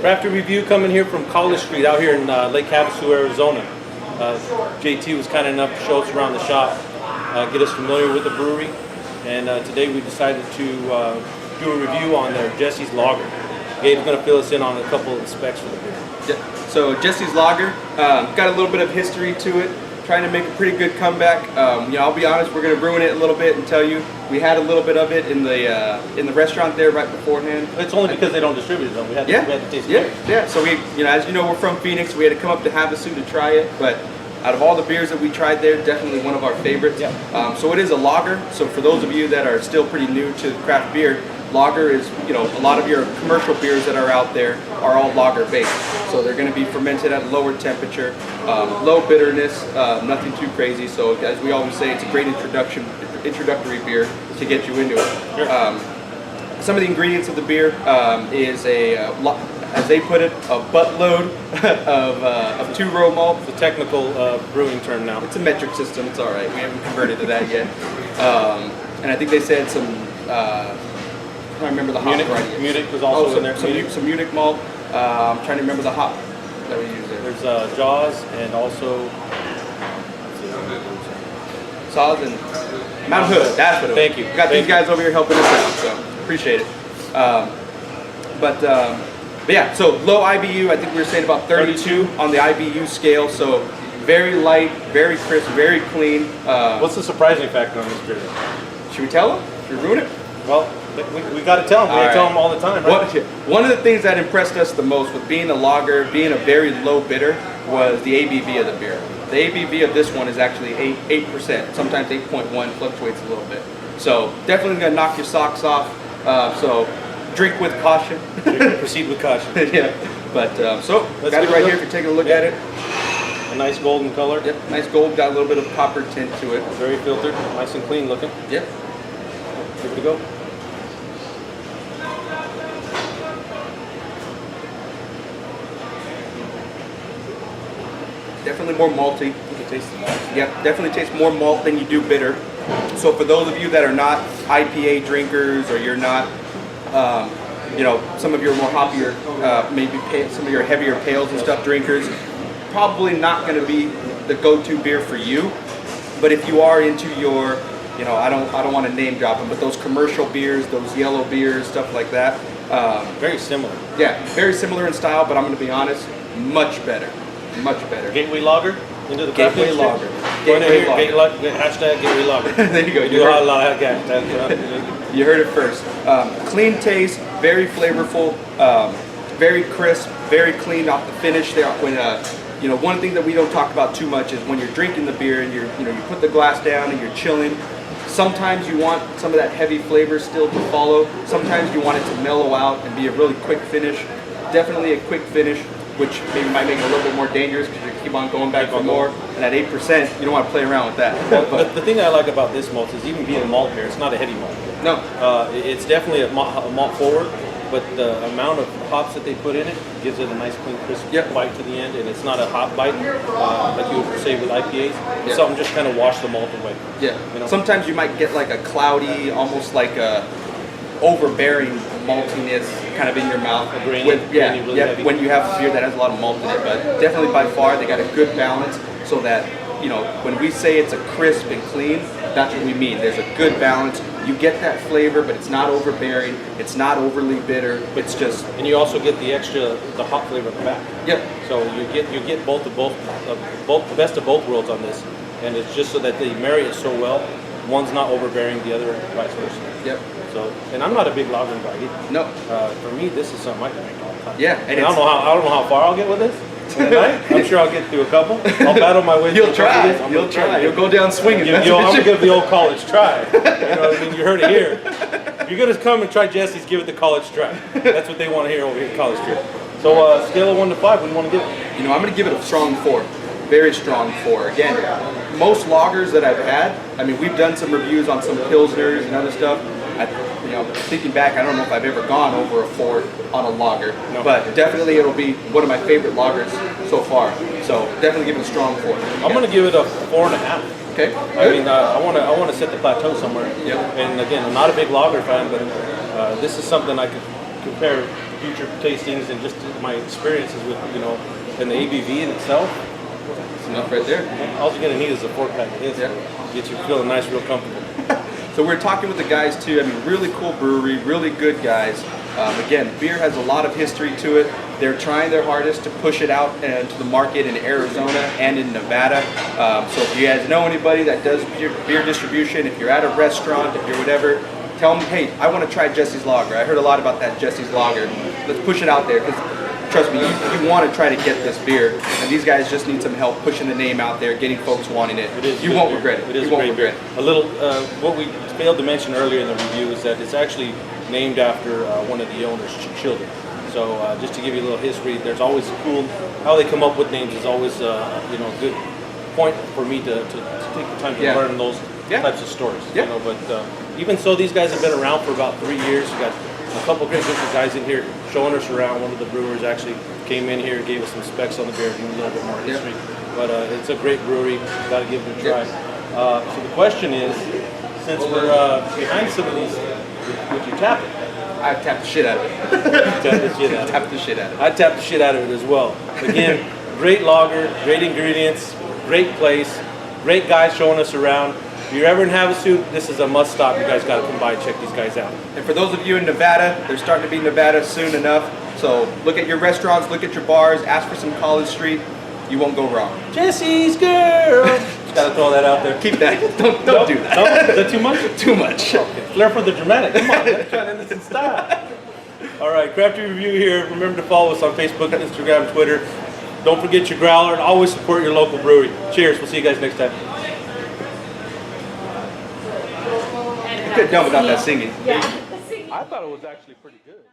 Crafty review coming here from College Street out here in Lake Havasu, Arizona. JT was kind enough to show us around the shop, get us familiar with the brewery, and today we decided to do a review on their Jesse's Lager. Gabe's going to fill us in on a couple of the specs for the beer. Yeah. So Jesse's Lager, got a little bit of history to it. Trying to make a pretty good comeback. I'll be honest, we're going to ruin it a little bit and tell you we had a little bit of it in the restaurant there right beforehand. It's only because they don't distribute it, though. We had to taste it. Yeah. So we, as you know, we're from Phoenix. We had to come up to Havasu to try it, but out of all the beers that we tried there, definitely one of our favorites. Yeah. So it is a lager. So for those of you that are still pretty new to craft beer, lager is, a lot of your commercial beers that are out there are all lager based. So they're going to be fermented at a lower temperature, low bitterness, nothing too crazy. So as we always say, it's a great introductory beer to get you into it. Sure. Some of the ingredients of the beer is as they put it, a buttload of two-row malt. It's a technical brewing term now. It's a metric system. It's all right. We haven't converted to that yet. And I think they said some. I can't remember the hop variety. Munich was also in there. Some Munich malt. I'm trying to remember the hop that we use there. There's Jaws and also Saws and Mount Hood. That's what it was. Thank you. We got these guys over here helping us out, so appreciate it. But yeah, so low IBU. I think we were saying about 32 on the IBU scale. So very light, very crisp, very clean. What's the surprising factor on this beer? Should we tell them? Should we ruin it? Well, we got to tell them. We tell them all the time, right? One of the things that impressed us the most with being a lager, being a very low bitter, was the ABV of the beer. The ABV of this one is actually 8%, sometimes 8.1, fluctuates a little bit. So definitely gonna knock your socks off. So drink with caution. Proceed with caution. Yeah, but so got it right here if you're taking a look at it. A nice golden color. Yep, nice gold, got a little bit of copper tint to it. Very filtered, nice and clean looking. Yep. Give it a go. Definitely more malty. You can taste the malt. Yep, definitely tastes more malt than you do bitter. So for those of you that are not IPA drinkers, or you're not, some of your more hoppier, maybe some of your heavier pales and stuff drinkers, probably not going to be the go-to beer for you. But if you are into your, I don't want to name drop them, but those commercial beers, those yellow beers, stuff like that. Very similar. Yeah, very similar in style, but I'm going to be honest, much better. Much better. Gateway Lager into the Gateway Lager. Gateway Lager. Hashtag Gateway Lager. There you go. You do a lot of hashtags. You heard it first. Clean taste, very flavorful, very crisp, very clean off the finish. There, when one thing that we don't talk about too much is when you're drinking the beer and you put the glass down and you're chilling. Sometimes you want some of that heavy flavor still to follow. Sometimes you want it to mellow out and be a really quick finish. Definitely a quick finish, which maybe might make it a little bit more dangerous because you keep on going back for more. And at 8%, you don't want to play around with that. But the thing I like about this malt is even being a malt beer, it's not a heady malt. No. It's definitely a malt forward, but the amount of hops that they put in it gives it a nice, clean, crisp bite to the end, and it's not a hop bite like you would say with IPAs. Something just kind of wash the malt away. Yeah. Sometimes you might get like a cloudy, almost like a overbearing maltiness kind of in your mouth. When you have a beer that has a lot of malt in it, but definitely by far they got a good balance so that when we say it's a crisp and clean, that's what we mean. There's a good balance. You get that flavor, but it's not overbearing. It's not overly bitter. It's just, and you also get the hop flavor in the back. Yep. So you get both the best of both worlds on this, and it's just so that they marry it so well. One's not overbearing, the other vice versa. Yep. So, and I'm not a big lager guy either. No. For me, this is something I can drink all the time. Yeah. And I don't know how far I'll get with this. I'm sure I'll get through a couple. I'll battle my way. You'll try. You'll try. You'll go down swinging. I'm gonna give the old college try. You know what I mean? You heard it here. If you're gonna come and try Jesse's, give it the college try. That's what they want to hear over here at College Street. So, scale of 1 to 5, what do you want to give it? I'm gonna give it a strong 4. Very strong 4. Again, most lagers that I've had, we've done some reviews on some Pilsners and other stuff. Thinking back, I don't know if I've ever gone over a 4 on a lager, but definitely it'll be one of my favorite lagers so far. So definitely give it a strong 4. I'm going to give it a 4.5. Okay. I want to set the plateau somewhere. Yep. And again, I'm not a big lager fan, but this is something I could compare future tastings and just my experiences with, you know, and the ABV in itself. It's enough right there. All you're gonna need is a 4-pack of this. Yeah. Get you feeling nice, real comfortable. So we're talking with the guys too. I mean, really cool brewery, really good guys. Again, beer has a lot of history to it. They're trying their hardest to push it out into the market in Arizona and in Nevada. So if you guys know anybody that does beer distribution, if you're at a restaurant, if you're whatever, tell them, hey, I want to try Jesse's Lager. I heard a lot about that Jesse's Lager. Let's push it out there, because trust me, you want to try to get this beer, and these guys just need some help pushing the name out there, getting folks wanting it. You won't regret it. It is you won't great regret beer. it. A little, what we failed to mention earlier in the review is that it's actually named after one of the owner's children. So just to give you a little history, there's always cool, how they come up with names is always you know, a good point for me to take the time to learn those types of stories. You know, but even so, these guys have been around for about 3 years. We got a couple great groups of guys in here showing us around. One of the brewers actually came in here, gave us some specs on the beer, and a little bit more history. But it's a great brewery. Got to give it a try. So the question is, since we're behind some of these, would you tap it? I tapped the shit out of it. Tap the shit out of it. Tap the shit out of it. I tapped the shit out of it as well. Again, great lager, great ingredients, great place, great guys showing us around. If you're ever in Havasu, this is a must stop. You guys got to come by and check these guys out. And for those of you in Nevada, they're starting to be Nevada soon enough. So look at your restaurants, look at your bars, ask for some College Street. You won't go wrong. Jesse's girl. Just got to throw that out there. Keep that. Don't do that. No? Is that too much? Too much. Okay. Flair for the dramatic. Come on, let's try to end this in style. All right, Crafty Review here. Remember to follow us on Facebook, Instagram, Twitter. Don't forget your growler, and always support your local brewery. Cheers. We'll see you guys next time. You could have done without that singing. Yeah. I thought it was actually pretty good.